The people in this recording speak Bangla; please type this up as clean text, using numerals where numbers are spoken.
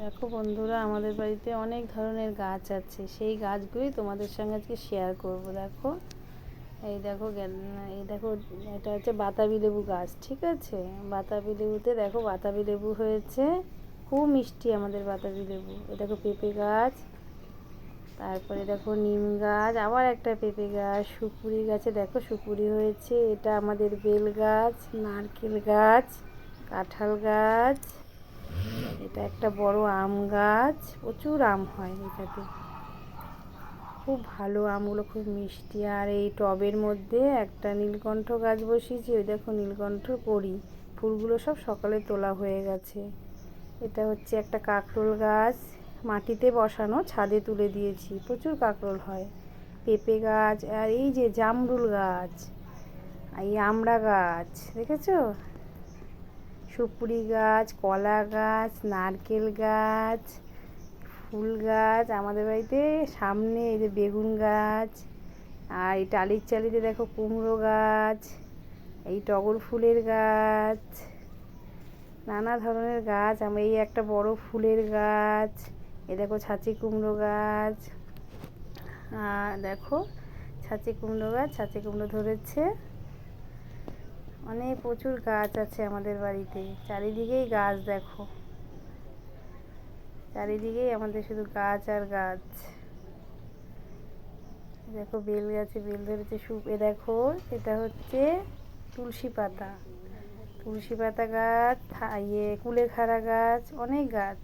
দেখো বন্ধুরা, আমাদের বাড়িতে অনেক ধরনের গাছ আছে। সেই গাছগুলি তোমাদের সঙ্গে আজকে শেয়ার করব। দেখো, এই দেখো এটা হচ্ছে বাতাবি লেবু গাছ। ঠিক আছে, বাতাবি লেবুতে দেখো বাতাবি লেবু হয়েছে, খুব মিষ্টি আমাদের বাতাবি লেবু। এই দেখো পেঁপে গাছ, তারপরে দেখো নিম গাছ, আবার একটা পেঁপে গাছ, সুপুরি গাছে দেখো সুপুরি হয়েছে। এটা আমাদের বেল গাছ, নারকেল গাছ, কাঁঠাল গাছ। এটা একটা বড় আম গাছ, প্রচুর আম হয় এটাতে, খুব ভালো আমগুলো, খুব মিষ্টি। আর এই টবের মধ্যে একটা নীলকণ্ঠ গাছ বসিয়েছি। ওই দেখো নীলকণ্ঠ কড়ি, ফুলগুলো সব সকালে তোলা হয়ে গেছে। এটা হচ্ছে একটা কাঁকরোল গাছ, মাটিতে বসানো, ছাদে তুলে দিয়েছি, প্রচুর কাঁকরোল হয়। পেঁপে গাছ, আর এই যে জামরুল গাছ, এই আমড়া গাছ দেখেছো, সুপুরি গাছ, কলা গাছ, নারকেল গাছ, ফুল গাছ। আমাদের বাড়িতে সামনে এই যে বেগুন গাছ, আর এই টালির চালিতে দেখো কুমড়ো গাছ, এই টগর ফুলের গাছ, নানা ধরনের গাছ। এই একটা বড় ফুলের গাছ, এই দেখো ছাঁচি কুমড়ো গাছ, আর দেখো ছাঁচি কুমড়ো গাছ, ছাঁচি কুমড়ো ধরেছে। অনেক প্রচুর গাছ আছে আমাদের বাড়িতে, চারিদিকেই গাছ। দেখো চারিদিকেই আমাদের শুধু গাছ আর গাছ। দেখো বেল গাছে বেল ধরেছে, এ দেখো এটা হচ্ছে তুলসী পাতা, তুলসী পাতা গাছ, কুলেখাড়া গাছ, অনেক গাছ।